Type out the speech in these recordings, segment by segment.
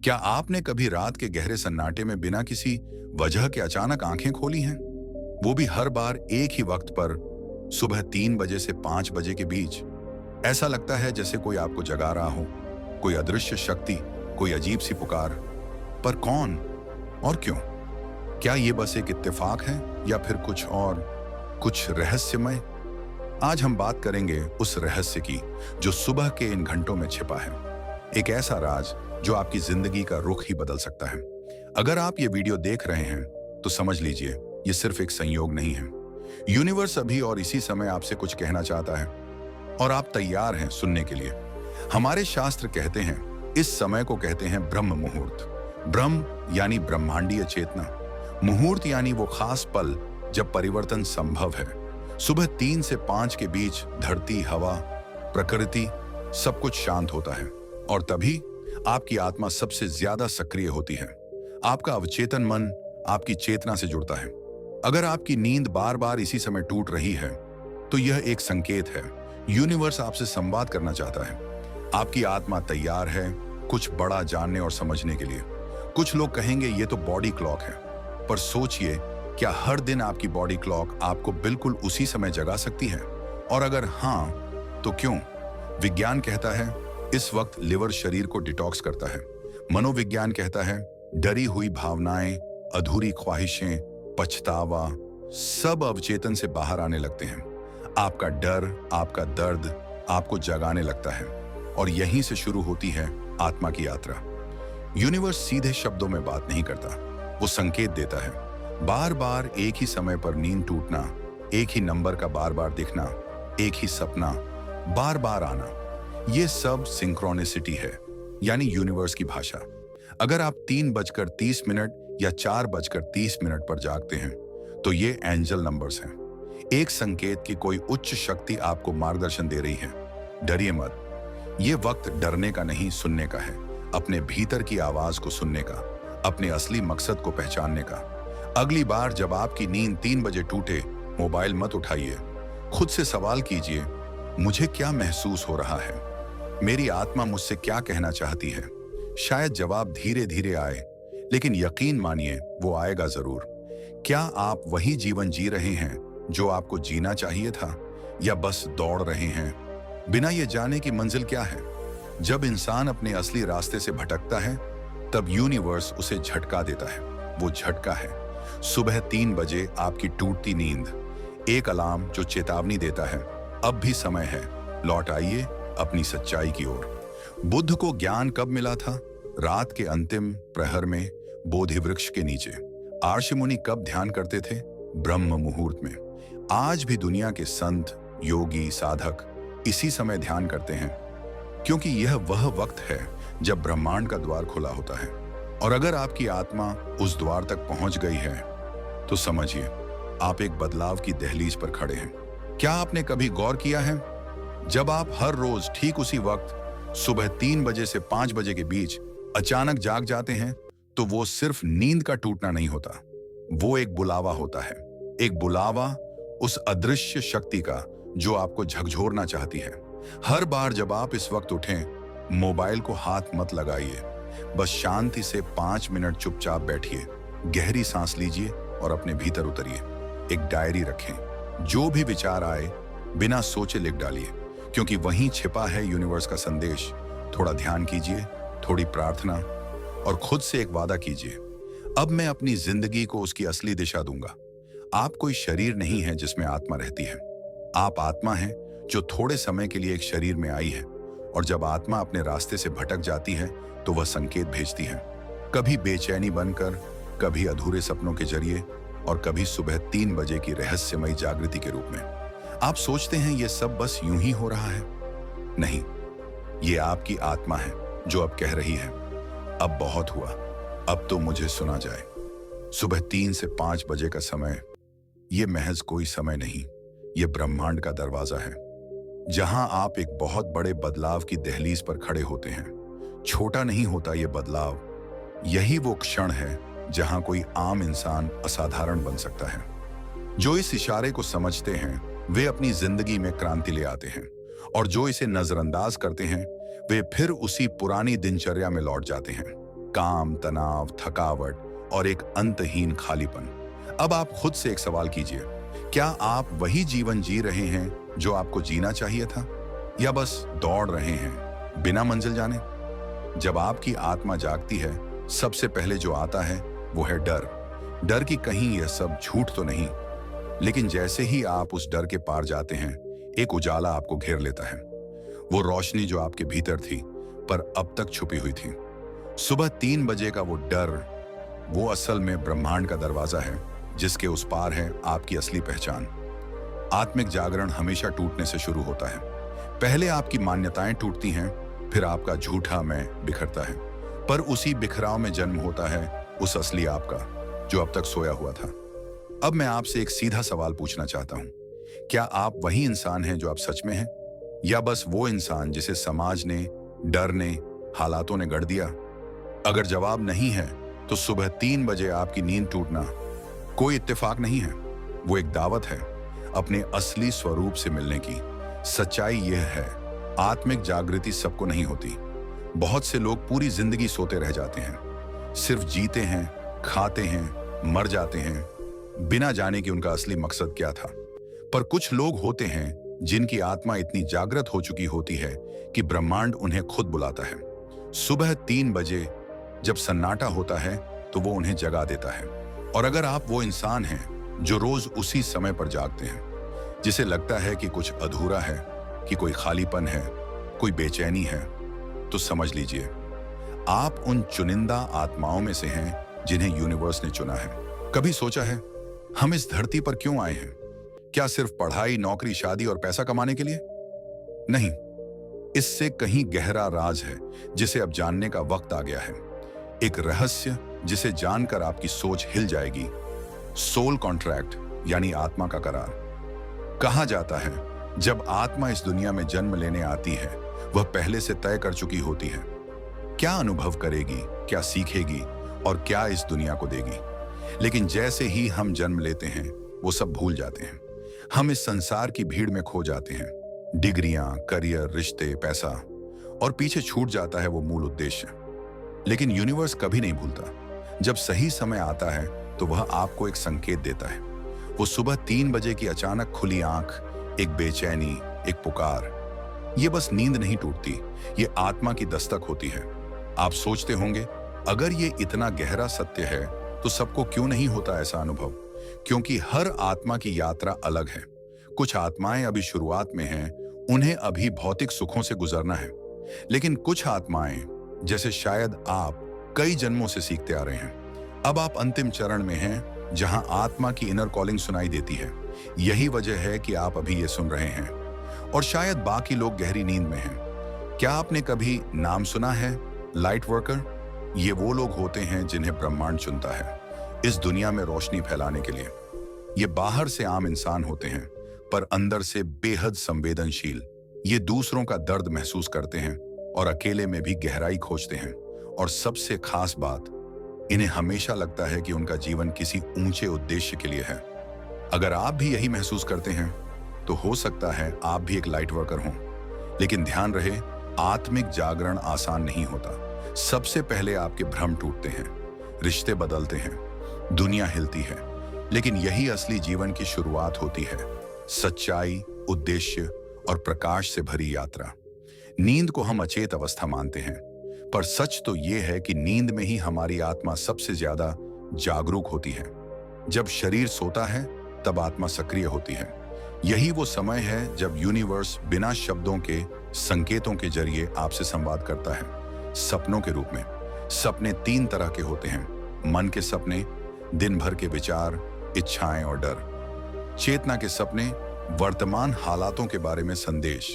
क्या आपने कभी रात के गहरे सन्नाटे में बिना किसी वजह के अचानक आंखें खोली हैं? वो भी हर बार एक ही वक्त पर, सुबह 3 बजे से 5 बजे के बीच। ऐसा लगता है जैसे कोई आपको जगा रहा हो, कोई अदृश्य शक्ति, कोई अजीब सी पुकार। पर कौन और क्यों? क्या ये बस एक इत्तेफाक है या फिर कुछ और, कुछ रहस्यमय? आज हम बात करेंगे उस रहस्य की जो सुबह के इन घंटों में छिपा है। एक ऐसा राज जो आपकी जिंदगी का रुख ही बदल सकता है। अगर आप ये वीडियो देख रहे हैं तो समझ लीजिए ये सिर्फ एक संयोग नहीं है। यूनिवर्स अभी और इसी समय आपसे कुछ कहना चाहता है और आप तैयार हैं सुनने के लिए। हमारे शास्त्र कहते हैं इस समय को कहते हैं ब्रह्म मुहूर्त। ब्रह्म यानी ब्रह्मांडीय चेतना, मुहूर्त यानी वो खास पल जब परिवर्तन संभव है। सुबह 3 से 5 के बीच धरती, हवा, प्रकृति सब कुछ शांत होता है और तभी आपकी आत्मा सबसे ज्यादा सक्रिय होती है। आपका अवचेतन मन आपकी चेतना से जुड़ता है। अगर आपकी नींद बार बार इसी समय टूट रही है तो यह एक संकेत है। यूनिवर्स आपसे संवाद करना चाहता है। आपकी आत्मा तैयार है कुछ बड़ा जानने और समझने के लिए। कुछ लोग कहेंगे ये तो बॉडी क्लॉक है, पर सोचिए, क्या हर दिन आपकी बॉडी क्लॉक आपको बिल्कुल उसी समय जगा सकती है? और अगर हाँ, तो क्यों? विज्ञान कहता है इस वक्त लिवर शरीर को डिटॉक्स करता है। मनोविज्ञान कहता है डरी हुई भावनाएं, अधूरी ख्वाहिशें, पछतावा सब अवचेतन से बाहर आने लगते हैं। आपका डर, आपका दर्द आपको जगाने लगता है और यहीं से शुरू होती है आत्मा की यात्रा। यूनिवर्स सीधे शब्दों में बात नहीं करता, वो संकेत देता है। बार बार एक ही समय पर नींद टूटना, एक ही नंबर का बार बार दिखना, एक ही सपना बार बार आना, ये सब सिंक्रोनिसिटी है, यानी यूनिवर्स की भाषा। अगर आप 3:30 या 4:30 पर जागते हैं तो ये एंजल नंबर्स हैं। एक संकेत कि कोई उच्च शक्ति आपको मार्गदर्शन दे रही है। डरिए मत, ये वक्त डरने का नहीं, सुनने का है। अपने भीतर की आवाज को सुनने का, अपने असली मकसद को पहचानने का। अगली बार जब आपकी नींद 3 बजे टूटे, मोबाइल मत उठाइए। खुद से सवाल कीजिए, मुझे क्या महसूस हो रहा है? मेरी आत्मा मुझसे क्या कहना चाहती है? शायद जवाब धीरे धीरे आए, लेकिन यकीन मानिए वो आएगा जरूर। क्या आप वही जीवन जी रहे हैं जो आपको जीना चाहिए था, या बस दौड़ रहे हैं बिना ये जाने कि मंजिल क्या है? जब इंसान अपने असली रास्ते से भटकता है तब यूनिवर्स उसे झटका देता है। वो झटका है सुबह 3 बजे आपकी टूटती नींद, एक अलार्म जो चेतावनी देता है अब भी समय है, लौट आइए अपनी सच्चाई की ओर। बुद्ध को ज्ञान कब मिला था? रात के अंतिम प्रहर में, बोधि वृक्ष के नीचे। आर्षि मुनि कब ध्यान करते थे? ब्रह्म मुहूर्त में। आज भी दुनिया के संत, योगी, साधक इसी समय ध्यान करते हैं, क्योंकि यह वह वक्त है जब ब्रह्मांड का द्वार खुला होता है। और अगर आपकी आत्मा उस द्वार तक पहुंच गई है तो समझिए आप एक बदलाव की दहलीज पर खड़े हैं। क्या आपने कभी गौर किया है, जब आप हर रोज ठीक उसी वक्त सुबह 3 बजे से 5 बजे के बीच अचानक जाग जाते हैं तो वो सिर्फ नींद का टूटना नहीं होता, वो एक बुलावा होता है। एक बुलावा उस अदृश्य शक्ति का जो आपको झकझोरना चाहती है। हर बार जब आप इस वक्त उठें, मोबाइल को हाथ मत लगाइए, बस शांति से 5 मिनट चुपचाप बैठिए, गहरी सांस लीजिए और अपने भीतर उतरिए। एक डायरी रखें, जो भी विचार आए बिना सोचे लिख डालिए, क्योंकि वहीं छिपा है यूनिवर्स का संदेश। थोड़ा ध्यान कीजिए, थोड़ी प्रार्थना और खुद से एक वादा कीजिए, अब मैं अपनी जिंदगी को उसकी असली दिशा दूंगा। आप कोई शरीर नहीं है जिसमें आत्मा रहती है, आप आत्मा हैं जो थोड़े समय के लिए एक शरीर में आई है। और जब आत्मा अपने रास्ते से भटक जाती है तो वह संकेत भेजती है, कभी बेचैनी बनकर, कभी अधूरे सपनों के जरिए और कभी सुबह 3 बजे की रहस्यमयी जागृति के रूप में। आप सोचते हैं ये सब बस यूं ही हो रहा है? नहीं, ये आपकी आत्मा है जो अब कह रही है, अब बहुत हुआ, अब तो मुझे सुना जाए। सुबह 3 से 5 बजे का समय, ये महज कोई समय नहीं, ये ब्रह्मांड का दरवाजा है, जहां आप एक बहुत बड़े बदलाव की दहलीज पर खड़े होते हैं। छोटा नहीं होता ये बदलाव, यही वो क्षण है जहां कोई आम इंसान असाधारण बन सकता है। जो इस इशारे को समझते हैं वे अपनी जिंदगी में क्रांति ले आते हैं, और जो इसे नजरअंदाज करते हैं वे फिर उसी पुरानी दिनचर्या में लौट जाते हैं। काम, तनाव, थकावट और एक अंतहीन खालीपन। अब आप खुद से एक सवाल कीजिए, क्या आप वही जीवन जी रहे हैं जो आपको जीना चाहिए था, या बस दौड़ रहे हैं बिना मंजिल जाने? जब आपकी आत्मा जागती है, सबसे पहले जो आता है वो है डर। डर कि कहीं यह सब झूठ तो नहीं। लेकिन जैसे ही आप उस डर के पार जाते हैं, एक उजाला आपको घेर लेता है। वो रोशनी जो आपके भीतर थी पर अब तक छुपी हुई थी। सुबह 3 बजे का वो डर, वो असल में ब्रह्मांड का दरवाजा है, जिसके उस पार है आपकी असली पहचान। आत्मिक जागरण हमेशा टूटने से शुरू होता है। पहले आपकी मान्यताएं टूटती हैं, फिर आपका झूठा मैं बिखरता है। पर उसी बिखराव में जन्म होता है उस असली आपका, जो अब तक सोया हुआ था। अब मैं आपसे एक सीधा सवाल पूछना चाहता हूं, क्या आप वही इंसान हैं जो आप सच में हैं, या बस वो इंसान जिसे समाज ने, डर ने, हालातों ने गढ़ दिया? अगर जवाब नहीं है, तो सुबह 3 बजे आपकी नींद टूटना कोई इत्तेफाक नहीं है, वो एक दावत है अपने असली स्वरूप से मिलने की। सच्चाई यह है, आत्मिक जागृति सबको नहीं होती। बहुत से लोग पूरी जिंदगी सोते रह जाते हैं, सिर्फ जीते हैं, खाते हैं, मर जाते हैं, बिना जाने कि उनका असली मकसद क्या था। पर कुछ लोग होते हैं जिनकी आत्मा इतनी जागृत हो चुकी होती है कि ब्रह्मांड उन्हें खुद बुलाता है। सुबह 3 बजे जब सन्नाटा होता है, तो वो उन्हें जगा देता है। और अगर आप वो इंसान हैं जो रोज उसी समय पर जागते हैं, जिसे लगता है कि कुछ अधूरा है, कि कोई खालीपन है, कोई बेचैनी है, तो समझ लीजिए आप उन चुनिंदा आत्माओं में से हैं जिन्हें यूनिवर्स ने चुना है। कभी सोचा है हम इस धरती पर क्यों आए हैं? क्या सिर्फ पढ़ाई, नौकरी, शादी और पैसा कमाने के लिए? नहीं, इससे कहीं गहरा राज है जिसे अब जानने का वक्त आ गया है। एक रहस्य जिसे जानकर आपकी सोच हिल जाएगी। सोल कॉन्ट्रैक्ट, यानी आत्मा का करार। कहा जाता है जब आत्मा इस दुनिया में जन्म लेने आती है, वह पहले से तय कर चुकी होती है क्या अनुभव करेगी, क्या सीखेगी और क्या इस दुनिया को देगी। लेकिन जैसे ही हम जन्म लेते हैं, वो सब भूल जाते हैं। हम इस संसार की भीड़ में खो जाते हैं, डिग्रियां, करियर, रिश्ते, पैसा, और पीछे छूट जाता है वो मूल उद्देश्य। लेकिन यूनिवर्स कभी नहीं भूलता। जब सही समय आता है, तो वह आपको एक संकेत देता है। वो सुबह 3 बजे की अचानक खुली आंख, एक बेचैनी, एक पुकार। ये बस नींद नहीं टूटती, ये आत्मा की दस्तक होती है। आप सोचते होंगे, अगर ये इतना गहरा सत्य है, तो सबको क्यों नहीं होता ऐसा अनुभव? क्योंकि हर आत्मा की यात्रा अलग है। कुछ आत्माएं अभी शुरुआत में हैं, उन्हें अभी भौतिक सुखों से गुजरना है। लेकिन कुछ आत्माएं, जैसे शायद आप, कई जन्मों से सीखते आ रहे हैं। अब आप अंतिम चरण में हैं, जहां आत्मा की इनर कॉलिंग सुनाई देती है। यही वजह है कि आप अभी ये सुन रहे हैं, और शायद बाकी लोग गहरी नींद में हैं। क्या आपने कभी नाम सुना है लाइट वर्कर? ये वो लोग होते हैं जिन्हें ब्रह्मांड चुनता है इस दुनिया में रोशनी फैलाने के लिए। ये बाहर से आम इंसान होते हैं, पर अंदर से बेहद संवेदनशील। ये दूसरों का दर्द महसूस करते हैं और अकेले में भी गहराई खोजते हैं। और सबसे खास बात, इन्हें हमेशा लगता है कि उनका जीवन किसी ऊंचे उद्देश्य के लिए है। अगर आप भी यही महसूस करते हैं, तो हो सकता है आप भी एक लाइट वर्कर हों। लेकिन ध्यान रहे, आत्मिक जागरण आसान नहीं होता। सबसे पहले आपके भ्रम टूटते हैं, रिश्ते बदलते हैं, दुनिया हिलती है। लेकिन यही असली जीवन की शुरुआत होती है, सच्चाई, उद्देश्य और प्रकाश से भरी यात्रा। नींद को हम अचेत अवस्था मानते हैं, पर सच तो यह है कि नींद में ही हमारी आत्मा सबसे ज्यादा जागरूक होती है। जब शरीर सोता है, तब आत्मा सक्रिय होती है। यही वो समय है जब यूनिवर्स बिना शब्दों के संकेतों के जरिए आपसे संवाद करता है। सपनों के रूप में। सपने 3 तरह के होते हैं, मन के सपने, दिन भर के विचार, इच्छाएं और डर। चेतना के सपने, वर्तमान हालातों के बारे में संदेश।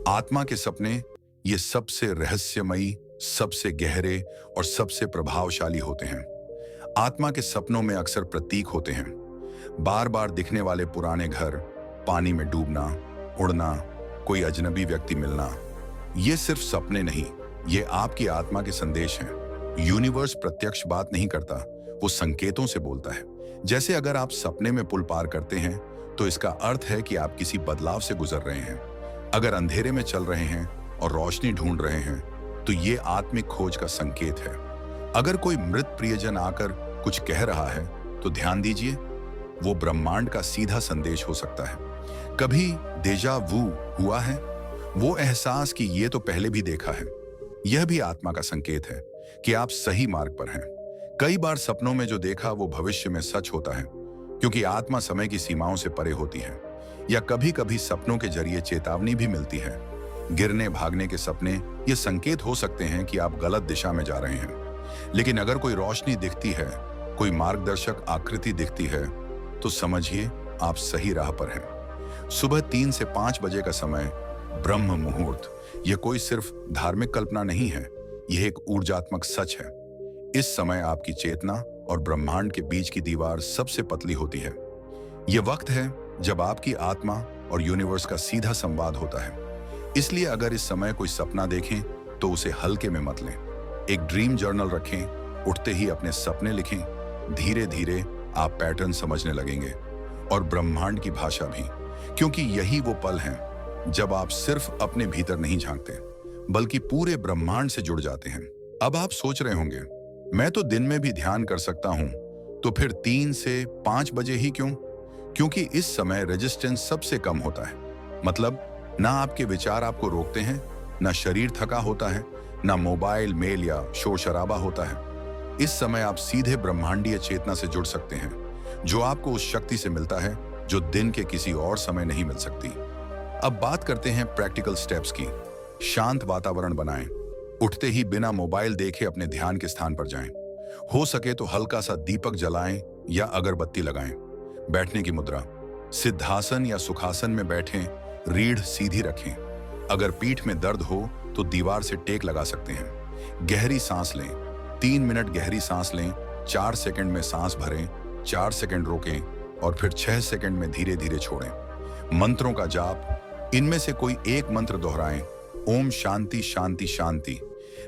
आत्मा के सपने, ये सबसे रहस्यमयी, सबसे गहरे और सबसे प्रभावशाली होते हैं। आत्मा के सपनों में अक्सर प्रतीक होते हैं, बार बार दिखने वाले पुराने घर, पानी में डूबना, उड़ना, कोई अजनबी व्यक्ति मिलना। ये सिर्फ सपने नहीं, ये आपकी आत्मा के संदेश हैं। यूनिवर्स प्रत्यक्ष बात नहीं करता, वो संकेतों से बोलता है। जैसे अगर आप सपने में पुल पार करते हैं, तो इसका अर्थ है कि आप किसी बदलाव से गुजर रहे हैं। अगर अंधेरे में चल रहे हैं और रोशनी ढूंढ रहे हैं, तो ये आत्मिक खोज का संकेत है। अगर कोई मृत प्रियजन आकर कुछ कह रहा है तो ध्यान दीजिए, वो ब्रह्मांड का सीधा संदेश हो सकता है। कभी डेजा वू हुआ है, वो एहसास कि ये तो पहले भी देखा है। यह भी आत्मा का संकेत है कि आप सही मार्ग पर हैं। कई बार सपनों में जो देखा वो भविष्य में सच होता है, क्योंकि आत्मा समय की सीमाओं से परे होती है। या कभी कभी सपनों के जरिए चेतावनी भी मिलती है। गिरने भागने के सपने ये संकेत हो सकते हैं कि आप गलत दिशा में जा रहे हैं। लेकिन अगर कोई रोशनी दिखती है, कोई मार्गदर्शक आकृति दिखती है, तो समझिए आप सही राह पर हैं। सुबह 3 से 5 बजे का समय ब्रह्म मुहूर्त, यह कोई सिर्फ धार्मिक कल्पना नहीं है, यह एक ऊर्जात्मक सच है। इस समय आपकी चेतना और ब्रह्मांड के बीच की दीवार सबसे पतली होती है। यह वक्त है जब आपकी आत्मा और यूनिवर्स का सीधा संवाद होता है। इसलिए अगर इस समय कोई सपना देखें तो उसे हल्के में मत लें। एक ड्रीम जर्नल रखें, उठते ही अपने सपने लिखें। धीरे धीरे आप पैटर्न समझने लगेंगे, और ब्रह्मांड की भाषा भी, क्योंकि यही वो पल हैं जब आप सिर्फ अपने भीतर नहीं झांकते, बल्कि पूरे ब्रह्मांड से जुड़ जाते हैं। अब आप सोच रहे होंगे, मैं तो दिन में भी ध्यान कर सकता हूं, तो फिर 3 से 5 बजे ही क्यों? क्योंकि इस समय रेजिस्टेंस सबसे कम होता है। मतलब ना आपके विचार आपको रोकते हैं, ना शरीर थका होता है, ना मोबाइल, मेल या शोर शराबा होता है। इस समय आप सीधे ब्रह्मांडीय चेतना से जुड़ सकते हैं, जो आपको उस शक्ति से मिलता है जो दिन के किसी और समय नहीं मिल सकती। अब बात करते हैं प्रैक्टिकल स्टेप्स की। शांत वातावरण बनाएं। उठते ही बिना मोबाइल देखे अपने ध्यान के स्थान पर जाएं। हो सके तो हल्का सा दीपक जलाएं या अगरबत्ती लगाएं। बैठने की मुद्रा, सिद्धासन या सुखासन में बैठें, रीढ़ सीधी रखें। अगर पीठ में दर्द हो तो दीवार से टेक लगा सकते हैं। गहरी सांस लें, 3 मिनट गहरी सांस लें। 4 सेकंड में सांस भरें, 4 सेकंड रोकें और फिर 6 सेकंड में धीरे धीरे छोड़ें। मंत्रों का जाप, इनमें से कोई एक मंत्र दोहराएं। ओम शांति शांति शांति।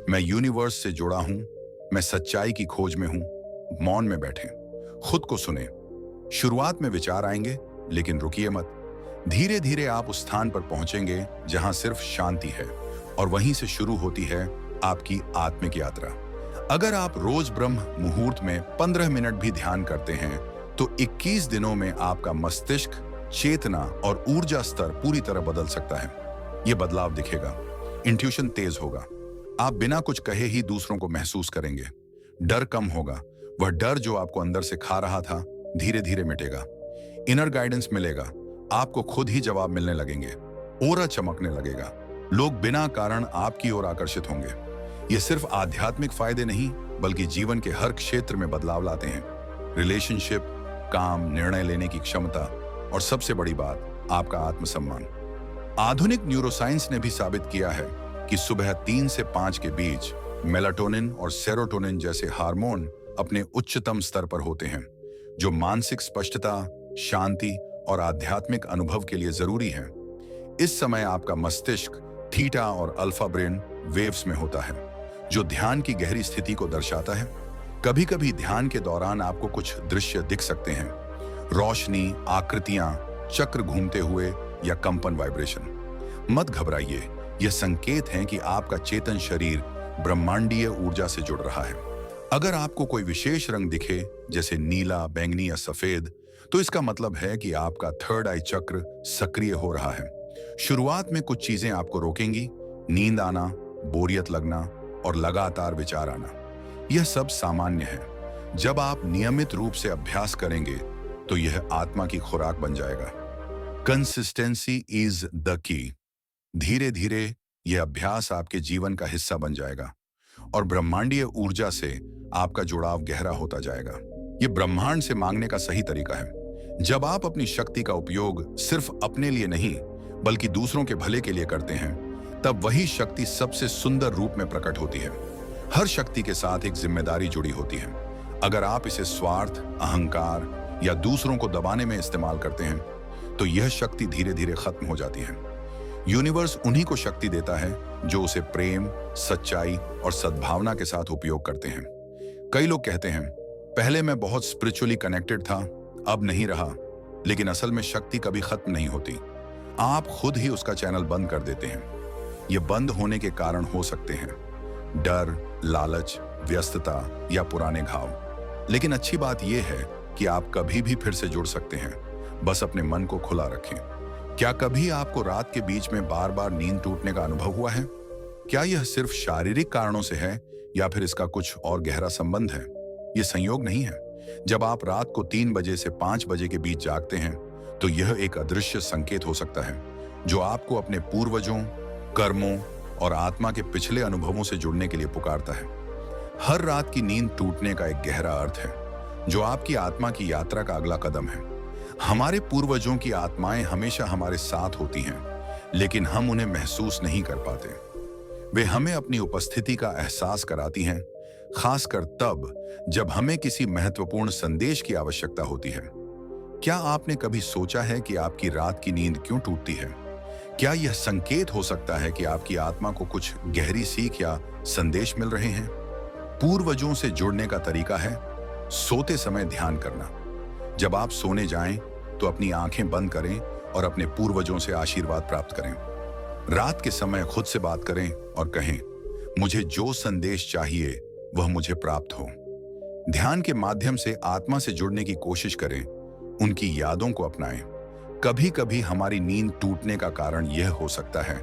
मैं यूनिवर्स से जुड़ा हूं, मैं सच्चाई की खोज में हूं। मौन में बैठें, खुद को सुने। शुरुआत में विचार आएंगे, लेकिन रुकिए मत। धीरे धीरे आप उस स्थान पर पहुंचेंगे जहां सिर्फ शांति है, और वहीं से शुरू होती है आपकी आत्मिक यात्रा। अगर आप रोज ब्रह्म मुहूर्त में 15 मिनट भी ध्यान करते हैं तो 21 दिनों में आपका मस्तिष्क, चेतना और ऊर्जा स्तर पूरी तरह बदल सकता है। यह बदलाव दिखेगा, इंट्यूशन तेज होगा, आप बिना कुछ कहे ही दूसरों को महसूस करेंगे। डर कम होगा, वह डर जो आपको अंदर से खा रहा था धीरे धीरे मिटेगा। इनर गाइडेंस मिलेगा, आपको खुद ही जवाब मिलने लगेंगे। ओरा चमकने लगेगा, लोग बिना कारण आपकी ओर आकर्षित होंगे। ये सिर्फ आध्यात्मिक फायदे नहीं, बल्कि जीवन के हर क्षेत्र में बदलाव लाते हैं। रिलेशनशिप, काम, निर्णय लेने की क्षमता, और सबसे बड़ी बात, आपका आत्मसम्मान। आधुनिक न्यूरोसाइंस ने भी साबित किया है कि सुबह 3 से 5 के बीच मेलाटोनिन और सेरोटोनिन जैसे हार्मोन अपने उच्चतम स्तर पर होते हैं, जो मानसिक स्पष्टता, शांति और आध्यात्मिक अनुभव के लिए जरूरी है। इस समय आपका मस्तिष्क थीटा और अल्फा ब्रेन वेव्स में होता है, जो ध्यान की गहरी स्थिति को दर्शाता है। कभी कभी ध्यान के दौरान आपको कुछ दृश्य दिख सकते हैं, रोशनी, आकृतियां, चक्र घूमते हुए या कंपन, वाइब्रेशन। मत घबराइए, यह संकेत है कि आपका चेतन शरीर ब्रह्मांडीय ऊर्जा से जुड़ रहा है। अगर आपको कोई विशेष रंग दिखे, जैसे नीला, बैंगनी या सफेद, तो इसका मतलब है कि आपका थर्ड आई चक्र सक्रिय हो रहा है। शुरुआत में कुछ चीजें आपको रोकेंगी, नींद आना, बोरियत लगना और लगातार विचार आना। यह सब सामान्य है। जब आप नियमित रूप से अभ्यास करेंगे तो यह आत्मा की खुराक बन जाएगा। Consistency is the key. धीरे धीरे यह अभ्यास आपके जीवन का हिस्सा बन जाएगा और ब्रह्मांडीय ऊर्जा से आपका जुड़ाव गहरा होता जाएगा। यह ब्रह्मांड से मांगने का सही तरीका है। जब आप अपनी शक्ति का उपयोग सिर्फ अपने लिए नहीं, बल्कि दूसरों के भले के लिए करते हैं, तब वही शक्ति सबसे सुंदर रूप में प्रकट होती है। हर शक्ति के साथ एक जिम्मेदारी जुड़ी होती है। अगर आप इसे स्वार्थ, अहंकार या दूसरों को दबाने में इस्तेमाल करते हैं, तो यह शक्ति धीरे धीरे खत्म हो जाती है। यूनिवर्स उन्हीं को शक्ति देता है जो उसे प्रेम, सच्चाई और सद्भावना के साथ उपयोग करते हैं। कई लोग कहते हैं, पहले मैं बहुत स्पिरिचुअली कनेक्टेड था, अब नहीं रहा। लेकिन असल में शक्ति कभी खत्म नहीं होती, आप खुद ही उसका चैनल बंद कर देते हैं। ये बंद होने के कारण हो सकते हैं डर, लालच, व्यस्तता या पुराने घाव। लेकिन अच्छी बात यह है कि आप कभी भी फिर से जुड़ सकते हैं, बस अपने मन को खुला रखें। क्या कभी आपको रात के बीच में बार बार नींद टूटने का अनुभव हुआ है? क्या यह सिर्फ शारीरिक कारणों से है या फिर इसका कुछ और गहरा संबंध है? यह संयोग नहीं है। जब आप रात को 3 बजे से 5 बजे के बीच जागते हैं तो यह एक अदृश्य संकेत हो सकता है जो आपको अपने पूर्वजों, कर्मों और आत्मा के पिछले अनुभवों से जुड़ने के लिए पुकारता है। हर रात की नींद टूटने का एक गहरा अर्थ है जो आपकी आत्मा की यात्रा का अगला कदम है। हमारे पूर्वजों की आत्माएं हमेशा हमारे साथ होती हैं, लेकिन हम उन्हें महसूस नहीं कर पाते। वे हमें अपनी उपस्थिति का एहसास कराती हैं, खासकर तब जब हमें किसी महत्वपूर्ण संदेश की आवश्यकता होती है। क्या आपने कभी सोचा है कि आपकी रात की नींद क्यों टूटती है? क्या यह संकेत हो सकता है कि आपकी आत्मा को कुछ गहरी सीख या संदेश मिल रहे हैं? पूर्वजों से जुड़ने का तरीका है सोते समय ध्यान करना। जब आप सोने जाएं तो अपनी आंखें बंद करें और अपने पूर्वजों से आशीर्वाद प्राप्त करें। रात के समय खुद से बात करें और कहें, मुझे जो संदेश चाहिए वह मुझे प्राप्त हो। ध्यान के माध्यम से आत्मा से जुड़ने की कोशिश करें, उनकी यादों को अपनाएं। कभी कभी हमारी नींद टूटने का कारण यह हो सकता है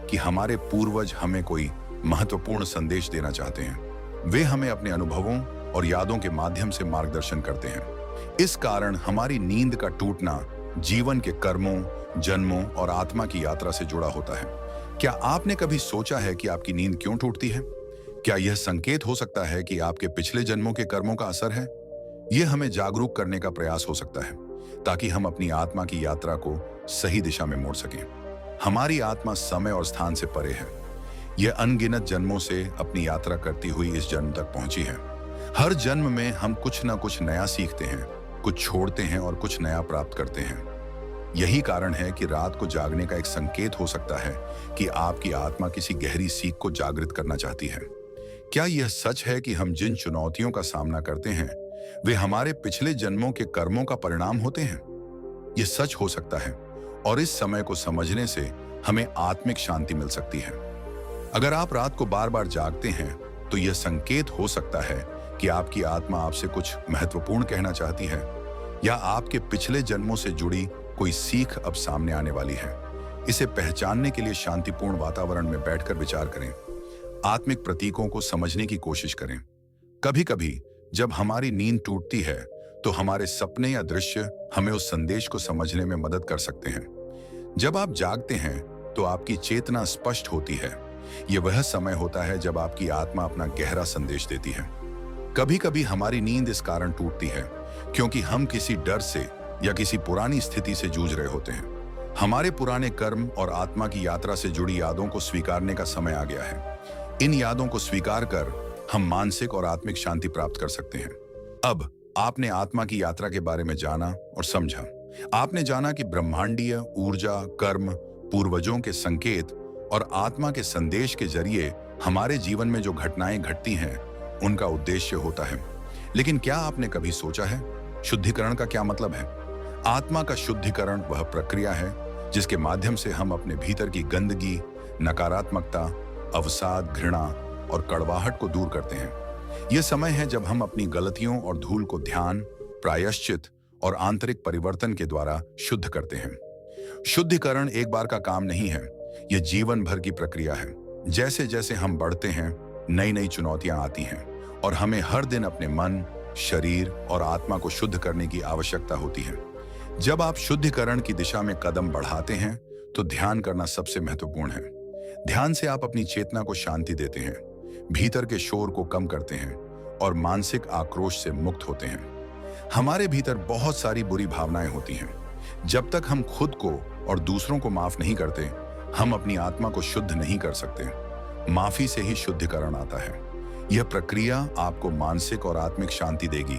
कि हमारे पूर्वज हमें कोई महत्वपूर्ण संदेश देना चाहते हैं। वे हमें अपने अनुभवों और यादों के माध्यम से मार्गदर्शन करते हैं। इस कारण हमारी नींद का टूटना जीवन के कर्मों, जन्मों और आत्मा की यात्रा से जुड़ा होता है। क्या आपने कभी सोचा है कि आपकी नींद क्यों टूटती है? क्या यह संकेत हो सकता है कि आपके पिछले जन्मों के कर्मों का असर है? यह हमें जागरूक करने का प्रयास हो सकता है ताकि हम अपनी आत्मा की यात्रा को सही दिशा में मोड़ सकें। हमारी आत्मा समय और स्थान से परे है। यह अनगिनत जन्मों से अपनी यात्रा करती हुई इस जन्म तक पहुंची है। हर जन्म में हम कुछ न कुछ नया सीखते हैं, कुछ छोड़ते हैं और कुछ नया प्राप्त करते हैं। यही कारण है कि रात को जागने का एक संकेत हो सकता है कि आपकी आत्मा किसी गहरी सीख को जागृत करना चाहती है। क्या यह सच है कि हम जिन चुनौतियों का सामना करते हैं वे हमारे पिछले जन्मों के कर्मों का परिणाम होते हैं? यह सच हो सकता है और इस समय को समझने से हमें आत्मिक शांति मिल सकती है। अगर आप रात को बार बार जागते हैं तो यह संकेत हो सकता है कि आपकी आत्मा आपसे कुछ महत्वपूर्ण कहना चाहती है या आपके पिछले जन्मों से जुड़ी कोई सीख अब सामने आने वाली है। इसे पहचानने के लिए शांतिपूर्ण वातावरण में बैठकर विचार करें, आत्मिक प्रतीकों को समझने की कोशिश करें। कभी कभी जब हमारी नींद टूटती है तो हमारे सपने या दृश्य हमें उस संदेश को समझने में मदद कर सकते हैं। जब आप जागते हैं तो आपकी चेतना स्पष्ट होती है। यह वह समय होता है जब आपकी आत्मा अपना गहरा संदेश देती है। कभी कभी हमारी नींद इस कारण टूटती है क्योंकि हम किसी डर से या किसी पुरानी स्थिति से जूझ रहे होते हैं। हमारे पुराने कर्म और आत्मा की यात्रा से जुड़ी यादों को स्वीकारने का समय आ गया है। इन यादों को स्वीकार कर हम मानसिक और आत्मिक शांति प्राप्त कर सकते हैं। अब आपने आत्मा की यात्रा के बारे में जाना और समझा। आपने जाना कि ब्रह्मांडीय ऊर्जा, कर्म, पूर्वजों के संकेत और आत्मा के संदेश के जरिए हमारे जीवन में जो घटनाएं घटती हैं उनका उद्देश्य होता है। लेकिन क्या आपने कभी सोचा है शुद्धिकरण का क्या मतलब है? आत्मा का शुद्धिकरण वह प्रक्रिया है जिसके माध्यम से हम अपने भीतर की गंदगी, नकारात्मकता, अवसाद, घृणा और कड़वाहट को दूर करते हैं। यह समय है जब हम अपनी गलतियों और धूल को ध्यान, प्रायश्चित और आंतरिक परिवर्तन के द्वारा शुद्ध करते हैं। शुद्धिकरण एक बार का काम नहीं है, यह जीवन भर की प्रक्रिया है। जैसे जैसे हम बढ़ते हैं, नई नई चुनौतियां आती हैं और हमें हर दिन अपने मन, शरीर और आत्मा को शुद्ध करने की आवश्यकता होती है। जब आप शुद्धिकरण की दिशा में कदम बढ़ाते हैं तो ध्यान करना सबसे महत्वपूर्ण है। ध्यान से आप अपनी चेतना को शांति देते हैं, भीतर के शोर को कम करते हैं और मानसिक आक्रोश से मुक्त होते हैं। हमारे भीतर बहुत सारी बुरी भावनाएं होती हैं। जब तक हम खुद को और दूसरों को माफ नहीं करते, हम अपनी आत्मा को शुद्ध नहीं कर सकते। माफी से ही शुद्धिकरण आता है। यह प्रक्रिया आपको मानसिक और आत्मिक शांति देगी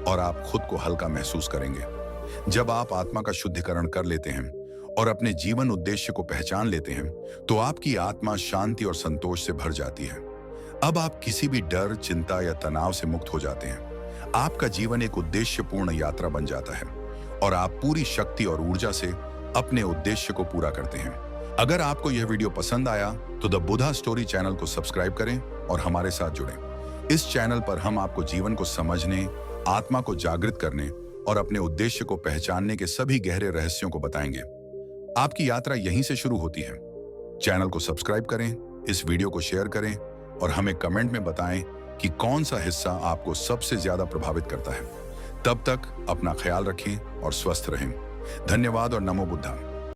और आप खुद को हल्का महसूस करेंगे। जब आप आत्मा का शुद्धिकरण कर लेते हैं और अपने जीवन उद्देश्य को पहचान लेते हैं तो आपकी आत्मा शांति और संतोष से भर जाती है। अब आप किसी भी डर, चिंता या तनाव से मुक्त हो जाते हैं। आपका जीवन एक उद्देश्यपूर्ण यात्रा बन जाता है और आप पूरी शक्ति और ऊर्जा से अपने उद्देश्य को पूरा करते हैं। अगर आपको यह वीडियो पसंद आया तो द बुधा स्टोरी चैनल को सब्सक्राइब करें और हमारे साथ जुड़ें। इस चैनल पर हम आपको जीवन को समझने, आत्मा को जागृत करने और अपने उद्देश्य को पहचानने के सभी गहरे रहस्यों को बताएंगे। आपकी यात्रा यहीं से शुरू होती है। चैनल को सब्सक्राइब करें, इस वीडियो को शेयर करें और हमें कमेंट में बताएं कि कौन सा हिस्सा आपको सबसे ज्यादा प्रभावित करता है। तब तक अपना ख्याल रखें और स्वस्थ रहें। धन्यवाद और नमो बुद्धा।